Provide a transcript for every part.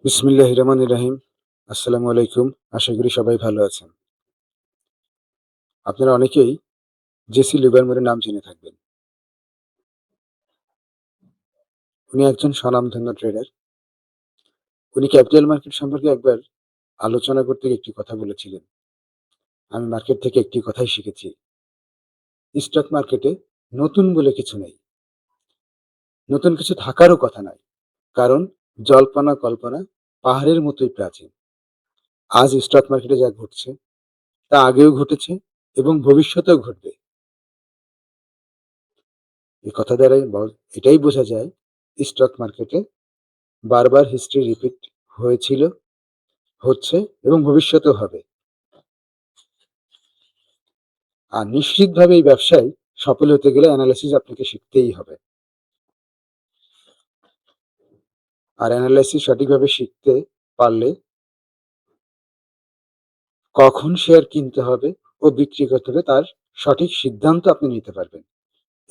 বিসমিল্লাহির রহমানির রহিম। আসসালামু আলাইকুম। আশা করি সবাই ভালো আছেন। আপনারা অনেকেই জেসি লিভারমোরের নাম জেনে থাকবেন। উনি একজন স্বনামধন্য ট্রেডার। উনি ক্যাপিটাল মার্কেট সম্পর্কে একবার আলোচনা করতে গিয়ে একটি কথা বলেছিলেন। আমি মার্কেট থেকে একটি কথাই শিখেছি। স্টক মার্কেটে নতুন বলে কিছু নেই। নতুন কিছু থাকারও কথা নয়। কারণ জল্পনা কল্পনা পাহাড়ের মতোই প্রাচীন। আজ স্টক মার্কেটে যা ঘটছে তা আগেও ঘটেছে এবং ভবিষ্যতেও ঘটবে। এই কথা দ্বারাই এটাই বোঝা যায় স্টক মার্কেটে বারবার হিস্ট্রি রিপিট হয়েছিল, হচ্ছে এবং ভবিষ্যতেও হবে। আর নিশ্চিতভাবে এই ব্যবসায় সফল হতে গেলে অ্যানালাইসিস আপনাকে শিখতেই হবে। আর অ্যানালাইসিস সঠিকভাবে শিখতে পারলে কখন শেয়ার কিনতে হবে ও বিক্রি করতে হবে তার সঠিক সিদ্ধান্ত আপনি নিতে পারবেন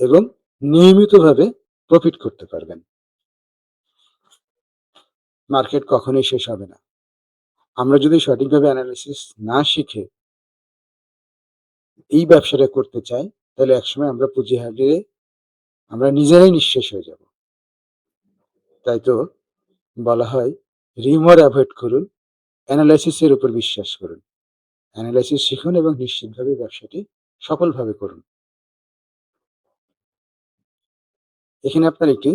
এবং নিয়মিতভাবে প্রফিট করতে পারবেন। মার্কেট কখনোই শেষ হবে না। আমরা যদি সঠিকভাবে অ্যানালাইসিস না শিখে এই ব্যবসাটা করতে চাই, তাহলে একসময় আমরা পুঁজি হারিয়ে আমরা নিজেরাই নিঃশেষ হয়ে যাব। তাই তো বলা হয়, রিউমার অ্যাভয়েড করুন, অ্যানালাইসিসের উপর বিশ্বাস করুন। অ্যানালাইসিস শিখুন এবং নিশ্চিতভাবে ব্যবসাটি সফলভাবে করুন। এখানে আপনার একটি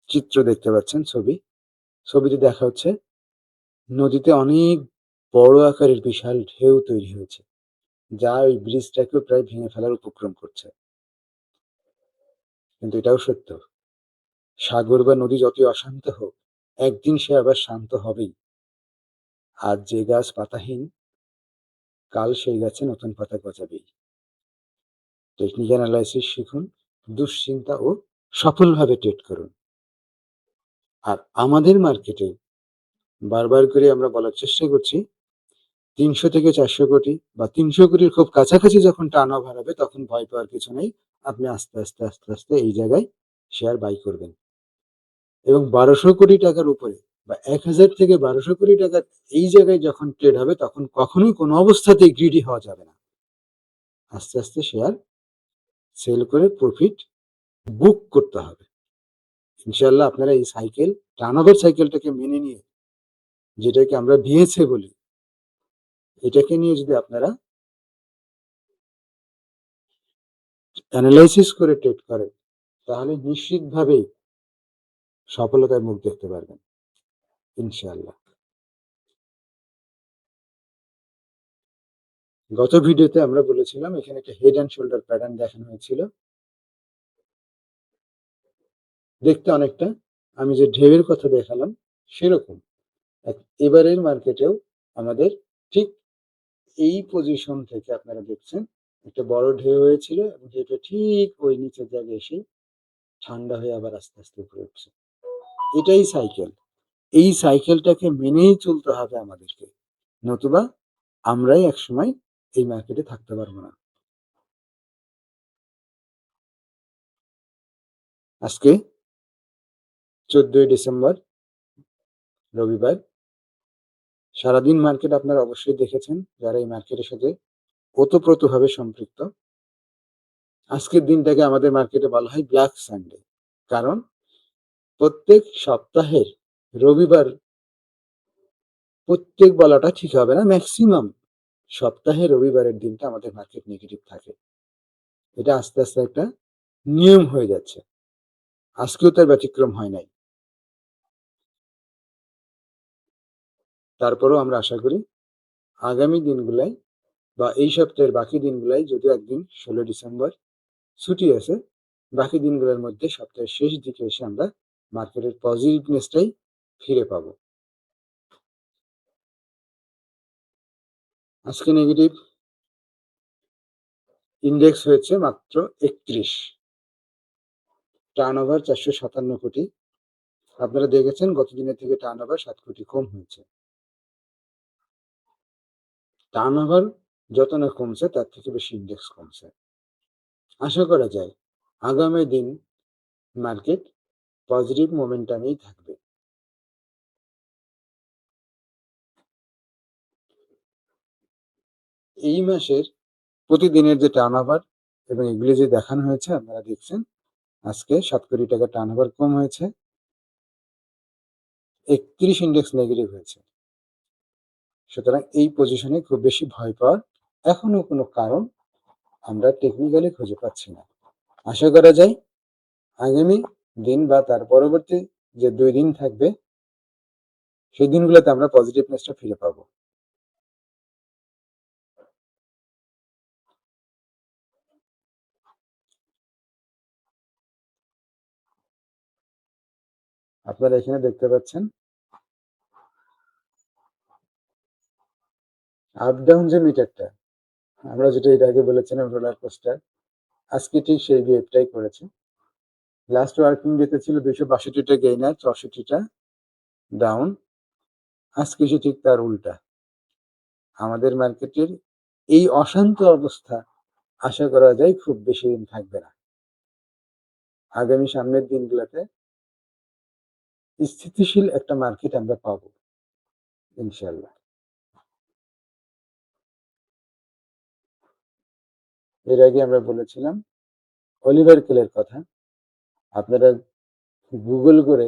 চিত্র দেখতে পাচ্ছেন, ছবি। ছবিতে দেখা হচ্ছে নদীতে অনেক বড় আকারের বিশাল ঢেউ তৈরি হয়েছে, যা ওই ব্রিজটাকেও প্রায় ভেঙে ফেলার উপক্রম করছে। কিন্তু এটাও সত্য, সাগর বা নদী যতই অশান্ত হোক, একদিন সে আবার শান্ত হবেই। আজ যে গাছ পাতাহীন, কাল সেই গাছে নতুন পাতা গজাবেই। টেকনিক অ্যানালাইসিস শিখুন, দুশ্চিন্তা ও সফলভাবে ট্রেড করুন। আর আমাদের মার্কেটে বারবার করে আমরা বলার চেষ্টা করছি, ৩০০ থেকে ৪০০ কোটি বা ৩০০ কোটির খুব কাছাকাছি যখন টার্ন ওভার হবে, তখন ভয় পাওয়ার কিছু নেই। আপনি আস্তে আস্তে আস্তে আস্তে এই জায়গায় শেয়ার বাই করবেন এবং ১২০০ কোটি টাকার উপরে বা ১,০০০ থেকে ১২০০ কোটি টাকার এই জায়গায় যখন ট্রেড হবে, তখন কখনোই কোনো অবস্থাতেই গ্রিডি হওয়া যাবে না। আস্তে আস্তে শেয়ার সেল করে প্রফিট বুক করতে হবে। ইনশাল্লাহ আপনারা এই সাইকেল, টার্নওভার সাইকেলটাকে মেনে নিয়ে, যেটাকে আমরা ভিএসএ বলি, এটাকে নিয়ে যদি আপনারা অ্যানালাইসিস করে ট্রেড করেন, তাহলে নিশ্চিতভাবেই সফলতার মুখ দেখতে পারবেন ইনশাআল্লাহ। গত ভিডিওতে আমরা বলেছিলাম, এখানে একটা হেড অ্যান্ড শোল্ডার প্যাটার্ন দেখানো হয়েছিল। দেখতে অনেকটা আমি যে ঢেউয়ের কথা দেখালাম সেরকম। এবারের মার্কেটেও আমাদের ঠিক এই পজিশন থেকে আপনারা দেখছেন একটা বড় ঢেউ হয়েছিল এবং যেটা ঠিক ওই নিচের জায়গায় এসে ঠান্ডা হয়ে আবার আস্তে আস্তে উপরে উঠছে। এটাই সাইকেল। এই সাইকেলটাকে মেনেই চলতে হবে আমাদেরকে, নতুবা আমরাই একসময় এই মার্কেটে থাকতে পারবো না। আজকে 14ই ডিসেম্বর, রবিবার। সারাদিন মার্কেট আপনারা অবশ্যই দেখেছেন, যারা এই মার্কেটের সাথে ওতপ্রোতভাবে সম্পৃক্ত। আজকের দিনটাকে আমাদের মার্কেটে বলা হয় ব্ল্যাক সানডে। কারণ প্রত্যেক সপ্তাহের রবিবার, প্রত্যেক বলাটা ঠিক হবে না, ম্যাক্সিমাম সপ্তাহে রবিবারের দিনটা আমাদের মার্কেট নেগেটিভ থাকে। এটা আস্তে আস্তে একটা নিয়ম হয়ে যাচ্ছে। আজকেও তার ব্যতিক্রম হয় নাই। তারপরেও আমরা আশা করি আগামী দিনগুলাই বা এই সপ্তাহের বাকি দিনগুলাই, যদিও একদিন 16 ডিসেম্বর ছুটি আছে, বাকি দিনগুলোর মধ্যে সপ্তাহের শেষ দিকে এসে আমরা মার্কেটের পজিটিভনেসটাই ফিরে পাবো। আজকে নেগেটিভ ইন্ডেক্স হয়েছে মাত্র ৩১, টার্ন ওভার ৪৫৭ কোটি। আপনারা দেখেছেন গত দিনের থেকে টার্ন ওভার ৭ কোটি কম হয়েছে। টার্ন ওভার যত না কমছে, তার থেকে বেশি ইন্ডেক্স কমছে। আশা করা যায় আগামী দিন মার্কেট পজিটিভ মোমেন্টামেই থাকবে। এই মাসের প্রতিদিনের যে টার্নওভার এবং এগুলি যে দেখানো হয়েছে আপনারা দেখছেন, আজকে 7 কোটি টাকা টার্নওভার কম হয়েছে, 31 ইন্ডেক্স নেগেটিভ হয়েছে। সুতরাং এই পজিশনে খুব বেশি ভয় পাওয়ার এখনো কোনো কারণ আমরা টেকনিক্যালি খুঁজে পাচ্ছি না। আশা করা যায় আগামী দিন বা তার পরবর্তী যে 2 দিন থাকবে সেই দিনগুলোতে আমরা পজিটিভনেসটা ফিরে পাবো। আপনারা এখানে দেখতে পাচ্ছেন আপ ডাউন যে মিটারটা, আমরা যেটা এর আগে বলেছিলাম রোলার কোস্টার, আজকে ঠিক সেই বিহেভটাই করেছে। লাস্ট ওয়ার্কিং ডেতে ছিল 262টা গেইন আর 64টা ডাউন, আজকে সে ঠিক তার উল্টা। আমাদের মার্কেটের এই অশান্ত অবস্থা আশা করা যায় খুব বেশি দিন থাকবে না। আগামী সামনের দিনগুলোতে স্থিতিশীল একটা মার্কেট আমরা পাবো ইনশাল্লাহ। এর আগে আমরা বলেছিলাম অলিভার কেলের কথা, আপনারা গুগল করে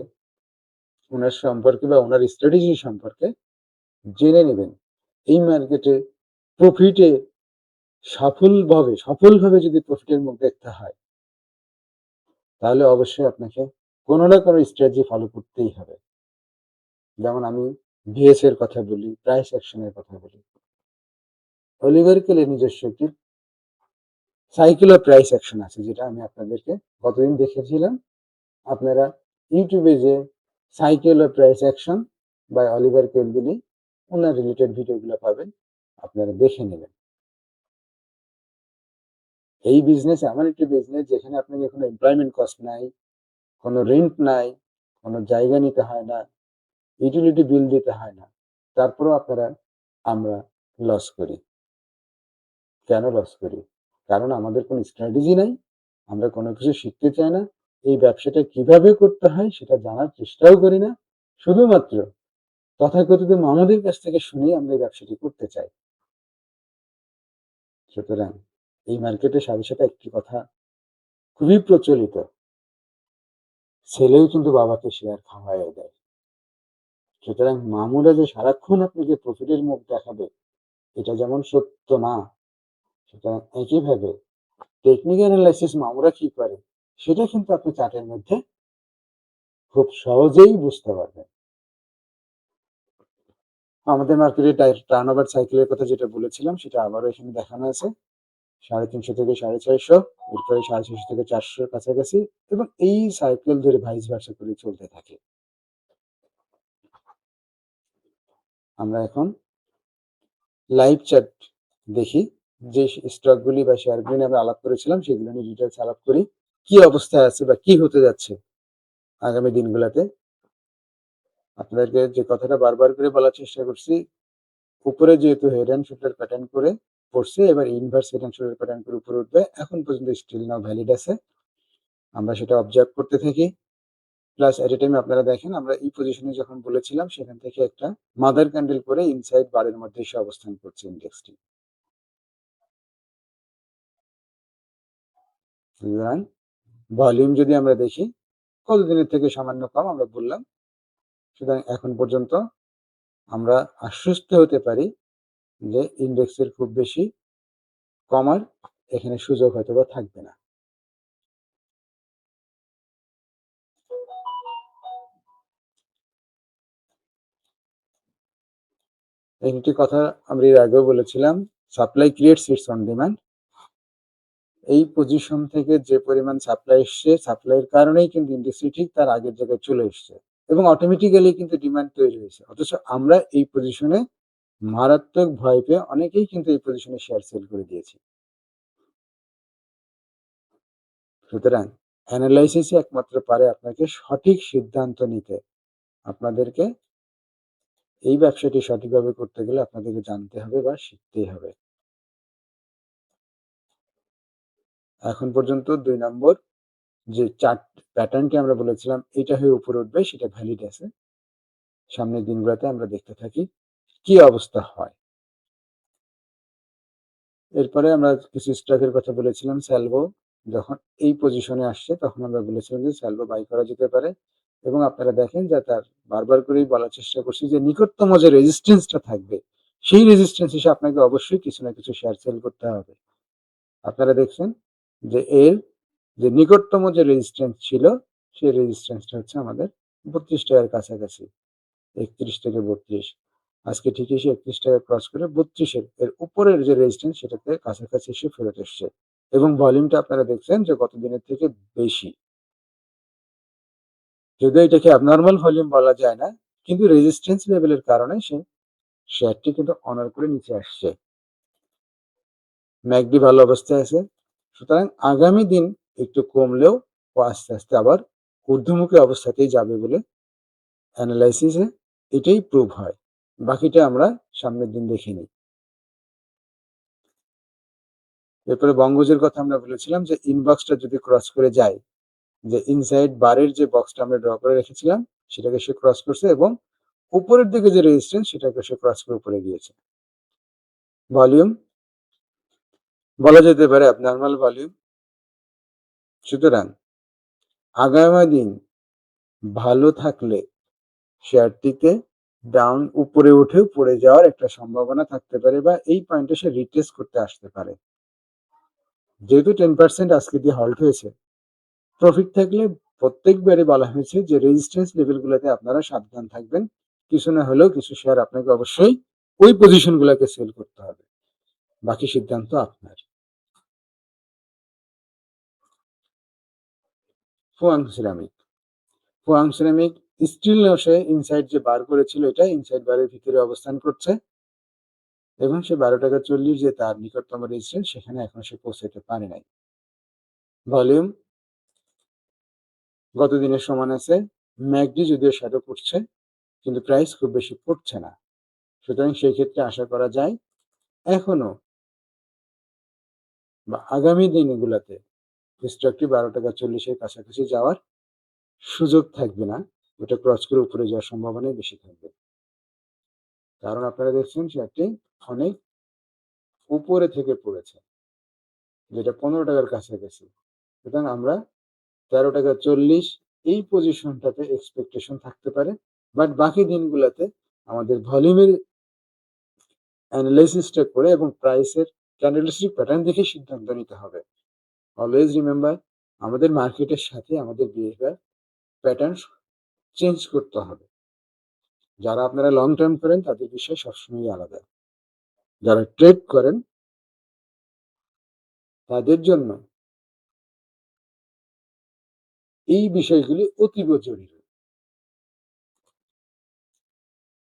ওনার সম্পর্কে বা ওনার স্ট্র্যাটেজি সম্পর্কে জেনে নেবেন। এই মার্কেটে প্রফিটে সফলভাবে যদি প্রফিটের মুখ দেখতে হয় তাহলে অবশ্যই আপনাকে কোনো না কোনো স্ট্র্যাটেজি ফলো করতেই হবে। যেমন আমি ভিএস এর কথা বলি, প্রাইস অ্যাকশনের কথা বলি। অলিভার কেলের নিজস্ব একটি সাইকেল অফ প্রাইস অ্যাকশন আছে, যেটা আমি আপনাদেরকে গতদিন দেখেছিলাম। আপনারা ইউটিউবে যে cycle of price action by Oliver Kell দিলেই ওনার রিলেটেড ভিডিওগুলো পাবেন, আপনারা দেখে নেবেন। এই বিজনেস এমন একটি বিজনেস যেখানে আপনাকে কোনো এমপ্লয়মেন্ট কস্ট নাই, কোনো রেন্ট নাই, কোনো জায়গা নিতে হয় না, ইউটিলিটি বিল দিতে হয় না, তারপরেও আমরা লস করি। কেন লস করি? কারণ আমাদের কোনো স্ট্র্যাটেজি নাই, আমরা কোনো কিছু শিখতে চাই না, এই ব্যবসাটা কিভাবে করতে হয় সেটা জানার চেষ্টাও করি না, শুধুমাত্র তথাকথিত মামাদের কাছ থেকে শুনেই আমরা এই ব্যবসাটি করতে চাই। সুতরাং এই মার্কেটের সাথে সাথে একটি কথা খুবই প্রচলিত, ছেলেও কিন্তু বাবাকে শেয়ার খাওয়াইয়া দেয়। সুতরাং মামুরা যে সারাক্ষণ আপনাকে প্রফিটের মুখ দেখাবে এটা যেমন সত্য না, সুতরাং একইভাবে টেকনিক্যাল অ্যানালাইসিস মামুরা কি করে সেটা কিন্তু আপনি চার্টের মধ্যে খুব সহজেই বুঝতে পারবেন। আমাদের মার্কেটে টার্নওভার সাইকেলের কথা যেটা বলেছিলাম সেটা আবারও এখানে দেখানো আছে, 350 থেকে 450, এরপরে 650 থেকে 400 কাছাকাছি, এবং এই সাইকেল ধরে ভাইস ভার্সা করে চলতে থাকে। আমরা এখন লাইভ চ্যাট দেখি, যে স্টকগুলি বা শেয়ারগুলি নিয়ে আমরা আলাপ করেছিলাম সেগুলো নিয়ে ডিটেলস আলাপ করি, কি অবস্থায় আছে বা কি হতে যাচ্ছে আগামী দিনগুলোতে। আপনাদেরকে যে কথাটা বারবার করে বলার চেষ্টা করছি, উপরে যেহেতু হেড অ্যান্ড শোল্ডার প্যাটার্ন করে পড়ছে, এবার inverse head and shoulder pattern করে উপরে উঠবে, এখন পর্যন্ত স্টিল নাও ভ্যালিড আছে, আমরা সেটা অবজার্ভ করতে থাকি। প্লাস এট এ টাইম আপনারা দেখেন আমরা এই পজিশনে যখন বলেছিলাম সেখান থেকে একটা মাদার ক্যান্ডেল করে ইনসাইড বারের মধ্যে এসে অবস্থান করছে ইন্ডেক্সটি। সুতরাং ভলিউম যদি আমরা দেখি কতদিনের থেকে সামান্য কম আমরা বললাম, সুতরাং এখন পর্যন্ত আমরা আশ্বস্ত হতে পারি যে ইন্ডেক্সের খুব বেশি কমার এখানে সুযোগ হয়তো বা থাকবে না। একটি কথা আমরা এর আগেও বলেছিলাম, supply creates it's on demand. এই পজিশন থেকে যে পরিমাণ সাপ্লাই এসছে, সাপ্লাইয়ের কারণেই কিন্তু ইন্ডাস্ট্রি ঠিক তার আগের জায়গায় চলে এসছে এবং অটোমেটিক্যালি কিন্তু ডিমান্ড তৈরি হয়েছে, অথচ আমরা এই পজিশনে মারাত্মক ভয় পেয়ে অনেকেই কিন্তু এই পজিশনে শেয়ার সেল করে দিয়েছি। সুতরাং অ্যানালাইসিসই একমাত্র পারে আপনাকে সঠিক সিদ্ধান্ত নিতে। আপনাদেরকে এই ব্যবসাটি সঠিকভাবে করতে গেলে আপনাদেরকে জানতে হবে বা শিখতেই হবে। এখন পর্যন্ত 2 নম্বর যে চার্ট প্যাটার্নটি আমরা বলেছিলাম এটা হয়ে উপরে উঠবে সেটা ভ্যালিড আছে। সামনের দিনগুলোতে আমরা দেখতে থাকি কি অবস্থা হয়। এরপরে আমরা কিছু স্টকের কথা বলেছিলাম। স্যালভো যখন এই পজিশনে আসছে তখন আমরা বলেছিলাম যে স্যালভো বাই করা যেতে পারে, এবং আপনারা দেখেন যে তার বারবার করেই বলার চেষ্টা করছি যে নিকটতম যে রেজিস্ট্যান্সটা থাকবে সেই রেজিস্ট্যান্স হিসেবে আপনাকে অবশ্যই কিছু না কিছু শেয়ার সেল করতে হবে। আপনারা দেখছেন যে এর যে নিকটতম যে রেজিস্ট্যান্স ছিল সেই রেজিস্ট্যান্সটা হচ্ছে আমাদের 32 টাকার কাছাকাছি, 31 থেকে 32। আজকে ঠিকই সে 31 টাকা ক্রস করে 32 এর উপরের যে রেজিস্ট্যান্স সেটাতে কাছাকাছি এসে ফেরত এসছে, এবং ভলিউমটা আপনারা দেখছেন যে গত দিনের থেকে বেশি। যদিও এটাকে অ্যাবনর্মাল ভলিউম বলা যায় না, কিন্তু রেজিস্ট্যান্স লেভেলের কারণে সে শেয়ারটি কিন্তু অনার করে নিচে আসছে। ম্যাকডি ভালো অবস্থায় আছে, সুতরাং আগামী দিন একটু কমলেও ও আস্তে আস্তে আবার ঊর্ধ্বমুখী অবস্থাতেই যাবে বলে অ্যানালাইসিসে এটাই প্রুভ হয়। বাকিটা আমরা সামনের দিন দেখে নিই। এরপরে বঙ্গজের কথা আমরা বলেছিলাম যে ইনবক্সটা যদি ক্রস করে যায়, যে ইনসাইড বারের যে বক্সটা আমরা ড্র করে রেখেছিলাম সেটাকে সে ক্রস করছে, এবং উপরের দিকে যে রেজিস্ট্যান্স সেটাকে সে ক্রস করে উপরে গিয়েছে। ভলিউম বলা যেতে পারে অ্যাবনর্মাল ভলিউম। সুতরাং আগামী দিন ভালো থাকলে শেয়ারটিতে ডাউন উপরে উঠেও পড়ে যাওয়ার একটা সম্ভাবনা থাকতে পারে, বা এই পয়েন্টে সে রিট্রেস করতে আসতে পারে। যেহেতু 10% আজকে দিয়ে হল্ট হয়েছে, প্রফিট থাকলে প্রত্যেকবারই বলা হয়েছে যে রেজিস্ট্যান্স লেভেলগুলোতে আপনারা সাবধান থাকবেন। কিছু না হলেও কিছু শেয়ার আপনাকে অবশ্যই ওই পজিশনগুলোকে সেল করতে হবে, বাকি সিদ্ধান্ত আপনার। Fuwang ceramic, Fuwang ceramic steel নসে ইনসাইড যে বার করেছিল এটা ইনসাইড বারের ভিতরে অবস্থান করছে, এবং সে 12 টাকা 40 যে তার নিকটতম রেজিস্ট্যান্স সেখানে এখন সে পৌঁছাতে পারে নাই। ভলিউম গত দিনের সমান আছে। ম্যাকডি যদিও শ্যাডো পড়ছে, কিন্তু প্রাইস খুব বেশি পড়ছে না, সুতরাং সেই ক্ষেত্রে আশা করা যায় এখনো বা আগামী দিনগুলোতে স্টকটি 12 টাকা 40 কাছাকাছি যাওয়ার সুযোগ থাকবে না, ওটা ক্রস করে উপরে যাওয়ার সম্ভাবনাই বেশি থাকবে। কারণ আপনারা দেখছেন শেয়ারটি অনেক উপরে থেকে পড়েছে, যেটা 15 টাকার কাছাকাছি। সুতরাং আমরা 13 টাকা 40 এই পজিশনটাতে এক্সপেকটেশন থাকতে পারে, বাট বাকি দিনগুলোতে আমাদের ভলিউমের অ্যানালাইসিসটা করে এবং প্রাইসের ক্যান্ডেলস্টিক প্যাটার্ন দেখে সিদ্ধান্ত নিতে হবে। অলওয়েজ রিমেম্বার, আমাদের মার্কেটের সাথে আমাদের বিহেভিয়ার প্যাটার্ন চেঞ্জ করতে হবে। যারা আপনারা লং টার্ম করেন তাদের বিষয় সবসময় আলাদা, যারা ট্রেড করেন তাদের জন্য এই বিষয়গুলি অতীব জরুরি।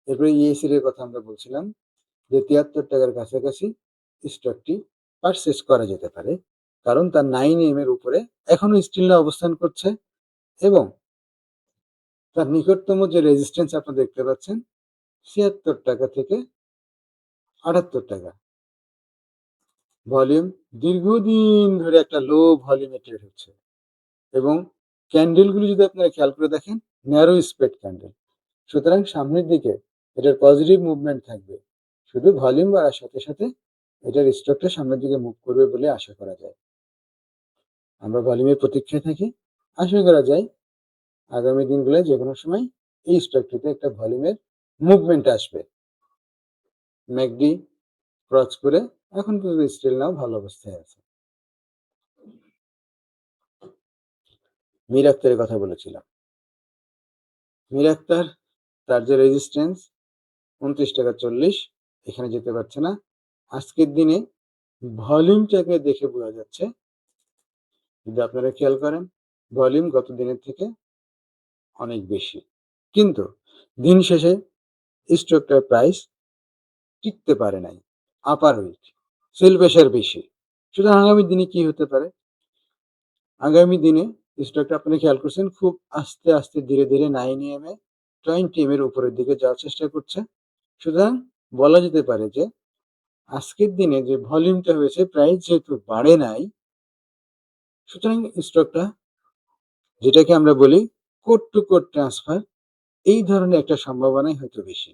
এরপরে ইএসির এর কথা আমরা বলছিলাম যে 73 টাকার কাছাকাছি স্টকটি পারচেস করা যেতে পারে, কারণ তার 9M এর উপরে এখনো স্টিল অবস্থান করছে, এবং তার নিকটতম যে রেজিস্ট্যান্স আপনারা দেখতে পাচ্ছেন 76 টাকা থেকে 78 টাকা। ভলিউম দীর্ঘদিন ধরে একটা লো ভলিউমে ট্রেড হচ্ছে, এবং ক্যান্ডেলগুলি যদি আপনারা খেয়াল করে দেখেন ন্যারো স্প্রেড ক্যান্ডেল, সুতরাং সামনের দিকে এটার পজিটিভ মুভমেন্ট থাকবে। শুধু ভলিউম বাড়ার সাথে সাথে এটার স্টকটা সামনের দিকে মুভ করবে বলে আশা করা যায়। আমরা ভলিউমের প্রতীক্ষায় থাকি, আশা করা যায় আগামী দিনগুলোয় যে কোনো সময় এই স্টকটিতে একটা ভলিউমের মুভমেন্ট আসবে। ম্যাকডি ক্রস করে এখন পর্যন্ত স্টিল নাও ভালো অবস্থায় আছে। মীর আক্তারের কথা বলেছিলাম। মীর আক্তার তার যে রেজিস্ট্যান্স 29 টাকা 40, এখানে যেতে পারছে না। আজকের দিনে ভলিউমটাকে দেখে বোঝা যাচ্ছে, যদি আপনারা খেয়াল করেন ভলিউম গত দিনের থেকে অনেক বেশি, কিন্তু দিন শেষে স্টকটার প্রাইস টিকতে পারে নাই, আপার উইক সেল প্রেশার বেশি। সুতরাং আগামী দিনে কি হতে পারে, আগামী দিনে স্টকটা আপনারা খেয়াল করছেন খুব আস্তে আস্তে ধীরে ধীরে 9M এ 20M এর উপরের দিকে যাওয়ার চেষ্টা করছে। সুতরাং বলা যেতে পারে যে আজকের দিনে যে ভলিউমটা হয়েছে প্রাইস যেহেতু বাড়ে নাই, সুতরাং স্টকটা যেটাকে আমরা বলি কোড টু কোড ট্রান্সফার, এই ধরনের একটা সম্ভাবনাই হয়তো বেশি।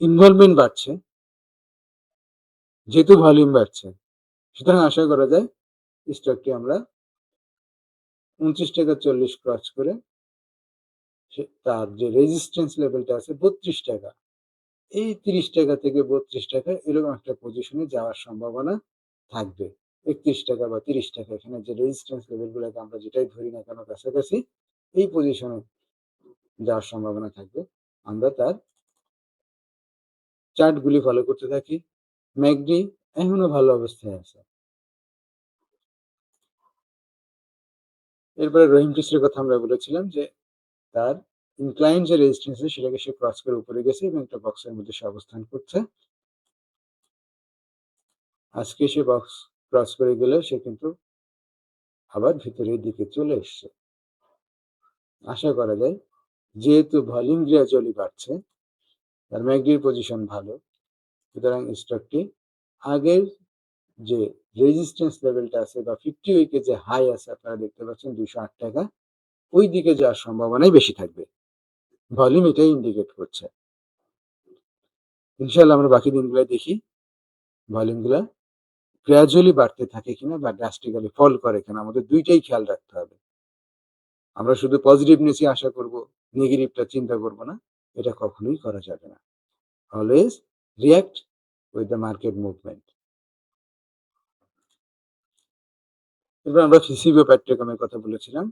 ইনভলভমেন্ট বাড়ছে, যেহেতু ভলিউম বাড়ছে, সুতরাং আশা করা যায় স্টকটি আমরা 29.40 টাকা ক্রস করে তার যে রেজিস্ট্যান্স লেভেলটা আছে 32 টাকা, এই 30 টাকা থেকে 32 টাকা এরকম একটা পজিশনে যাওয়ার সম্ভাবনা থাকবে। 31 টাকা বা 30 টাকা এখানে যে রেজিস্ট্যান্স লেভেলগুলোকে আমরা যেটাই ধরি না কেন কাছাকাছি এই পজিশনে যাওয়ার সম্ভাবনা থাকবে। আমরা তার চার্টগুলি ফলো করতে থাকি। ম্যাকডি এখনো ভালো অবস্থায় আছে। এরপরে রহিম টেস্টের কথা আমরা বলেছিলাম যে তার ইনক্লাইন যে রেজিস্ট্যান্স আছে সেটাকে সে ক্রস করে উপরে গেছে এবং একটা বক্সের মধ্যে সে অবস্থান করছে। আজকে সে বক্স ক্রস করে গেলে সে কিন্তু আবার ভিতরের দিকে চলে এসছে। আশা করা যায় যেহেতু ভলিউম গ্রাজুয়ালি বাড়ছে, তার ম্যাকডির পজিশন ভালো, সুতরাং স্টকটি আগের যে রেজিস্ট্যান্স লেভেলটা আছে বা 50 উইকে যে হাই আছে আপনারা দেখতে পাচ্ছেন 208 টাকা, ওই দিকে যাওয়ার সম্ভাবনাই বেশি থাকবে। ভলিউম এটাই ইন্ডিকেট করছে। ইনশাল্লাহ আমরা বাকি দিনগুলো দেখি ভলিউমগুলা গ্রাজুয়ালি বাড়তে থাকে কিনা বা ড্রাস্টিক্যালি ফল করে কিনা, আমাদের দুইটাই খেয়াল রাখতে হবে। আমরা শুধু পজিটিভনেসই আশা করব, নেগেটিভটা চিন্তা করব না, এটা কখনোই করা যাবে না। Always react with the market movement. এবার আমরা ফিসিবি পেট্রোকমের কথা বলেছিলাম,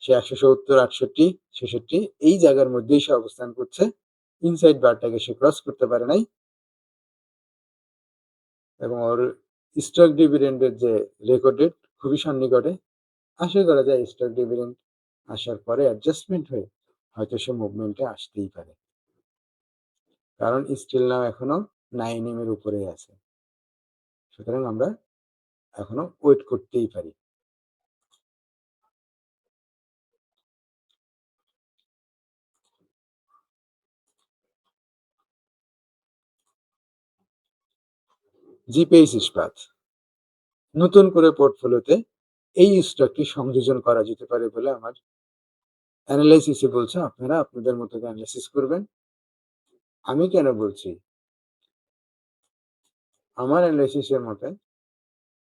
সে 170, 68, 66 এই জায়গার মধ্যেই সে অবস্থান করছে। ইনসাইড বারটাকে সে ক্রস করতে পারে নাই এবং ওর স্টক ডিভিডেন্ডের যে রেকর্ড ডেট খুবই সন্নিকটে। আশা করা যায় স্টক ডিভিডেন্ড আসার পরে অ্যাডজাস্টমেন্ট হয়ে হয়তো সে মুভমেন্টে আসতেই পারে, কারণ স্টিল নাও এখনো 9M এর উপরে আছে, সুতরাং আমরা এখনো ওয়েট করতেই পারি। জিপিএইচ ইস্পাত নতুন করে পোর্টফোলিওতে এই স্টকটি সংযোজন করা যেতে পারে বলে আমার অ্যানালাইসিসে বলছে। আপনারা আপনাদের মতো অ্যানালাইসিস করবেন। আমি কেন বলছি, আমার অ্যানালাইসিসের মতে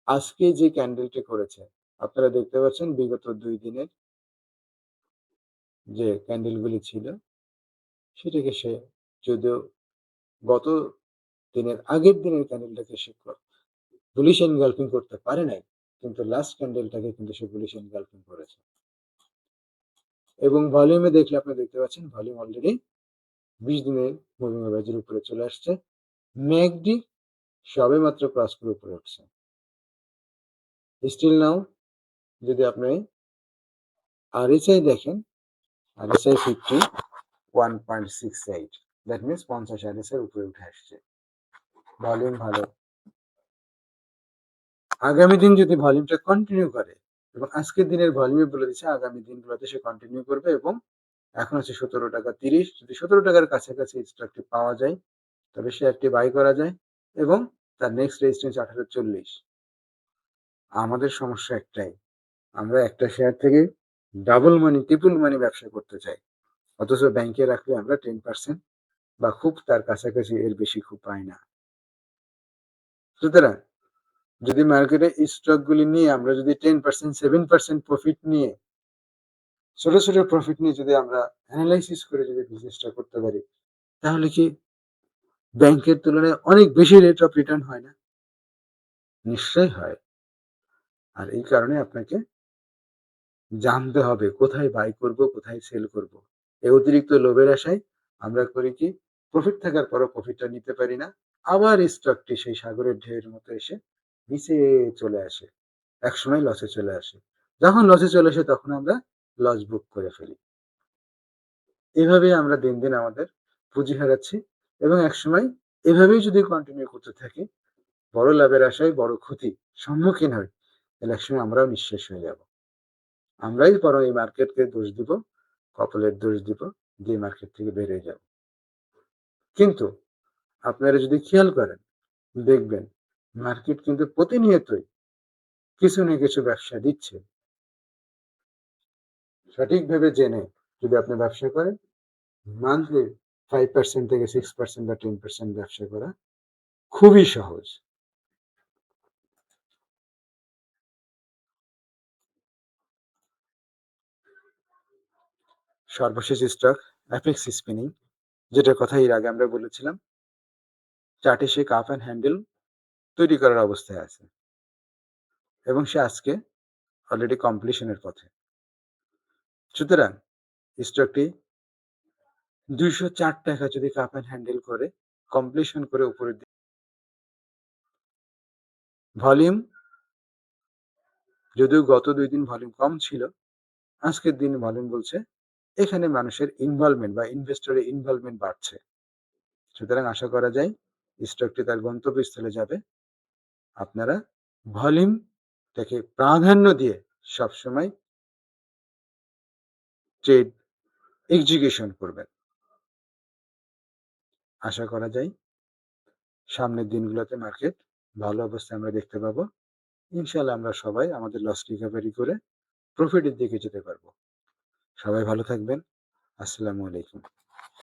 আজকে যে ক্যান্ডেলটি করেছে আপনারা দেখতে পাচ্ছেন বিগত 2 দিনের যে ক্যান্ডেলগুলি ছিল সেটাকে সে যদিও গত দিনের আগের দিনের ক্যান্ডেলটাকে সে বুলিশ এনগালফিং করতে পারে নাই, কিন্তু লাস্ট ক্যান্ডেলটাকে কিন্তু সে বুলিশ এনগালফিং করেছে। এবং ভলিউমে দেখলে আপনি দেখতে পাচ্ছেন ভলিউম অলরেডি 20 দিনের মুভিং এভারেজের উপরে চলে আসছে। ম্যাকডি সবে মাত্র ক্রস করে উপরে উঠছে। স্টিল নাও যদি আপনি আরএসআই দেখেন, আরএসআই 50 1.68, দ্যাট মিনস 50 আরএসআই উপরে উঠে আসছে। ভলিউম ভালো। আগামী দিন যদি ভলিউমটা কন্টিনিউ করে এবং আজকের দিনের ভলিউমে বলে দিচ্ছে আগামী দিনগুলোতে সে কন্টিনিউ করবে এবং এখন আছে 17.30 টাকা। যদি 17 টাকার কাছাকাছি স্টকটি পাওয়া যায় তবে শেয়ারটি বাই করা যায় এবং তার নেক্সট রেজিস্ট্যান্স 1840। আমাদের সমস্যা একটাই, আমরা একটা শেয়ার থেকে ডাবল মানি ট্রিপল মানি ব্যবসা করতে চাই, অথচ ব্যাংকে রাখলে আমরা 10% বা খুব তার কাছাকাছি, এর বেশি খুব পাই না। সুতরাং যদি মার্কেটে স্টকগুলি নিয়ে আমরা যদি 10% 7% প্রফিট নিয়ে ছোট ছোট প্রফিট নিয়ে যদি আমরা অ্যানালাইসিস করে যদি বিজনেসটা করতে পারি তাহলে কি ব্যাংকের তুলনায় অনেক বেশি রেট অফ রিটার্ন হয় না? নিশ্চয়ই হয়। আর এই কারণে আপনাকে জানতে হবে কোথায় বাই করব, কোথায় সেল করব। এই অতিরিক্ত লোভের আশায় আমরা করি কি, প্রফিট থাকার পরও প্রফিটটা নিতে পারি না, আবার স্টকটি সেই সাগরের ঢেউয়ের মতো এসে নিচে চলে আসে, একসময় লসে চলে আসে। যখন লসে চলে আসে তখন আমরা লস বুক করে ফেলি। এভাবে আমরা দিন দিন আমাদের পুঁজি হারাচ্ছি এবং একসময় এভাবেই যদি কন্টিনিউ করতে থাকি বড় লাভের আশায় বড় ক্ষতি সম্মুখীন হই, তাহলে একসময় আমরাও নিঃশেষ হয়ে যাব। আমরাই বরং এই মার্কেটকে দোষ দিব, কপালের দোষ দিব, দিয়ে মার্কেট থেকে বের হয়ে যাব। কিন্তু আপনারা যদি খেয়াল করেন দেখবেন মার্কেট কিন্তু প্রতিনিয়তই কিছু না কিছু ব্যবসা দিচ্ছে। সঠিকভাবে জেনে যদি আপনি ব্যবসা করেন, মান্থলি 5% থেকে 6% বা 10% ব্যবসা করা খুবই সহজ। সর্বশেষ স্টক অ্যাপেক্স স্পিনিং, যেটার কথা এর আগে আমরা বলেছিলাম। চার্টে সে কাপ অ্যান্ড হ্যান্ডেল তৈরি করার অবস্থায় আছে এবং সে আজকে অলরেডি কমপ্লিশনের পথে। সুতরাং স্টকটি 204 টাকা যদি কাপ অ্যান্ড হ্যান্ডেল করে কমপ্লিশন করে উপরের দিকে ভলিউম, যদিও গত 2 দিন ভলিউম কম ছিল, আজকের দিন ভলিউম বলছে এখানে মানুষের ইনভলভমেন্ট বা ইনভেস্টরের ইনভলভমেন্ট বাড়ছে। সুতরাং আশা করা যায় স্টকটি তার গন্তব্যস্থলে যাবে। আপনারা ভলিউমটাকে প্রাধান্য দিয়ে সবসময় ট্রেড এক্সিকিউশন করবেন। আশা করা যায় সামনের দিনগুলোতে মার্কেট ভালো অবস্থায় আমরা দেখতে পাবো। ইনশাআল্লাহ আমরা সবাই আমাদের লস রিকভারি করে প্রফিটের দিকে যেতে পারবো। সবাই ভালো থাকবেন। আসসালামু আলাইকুম।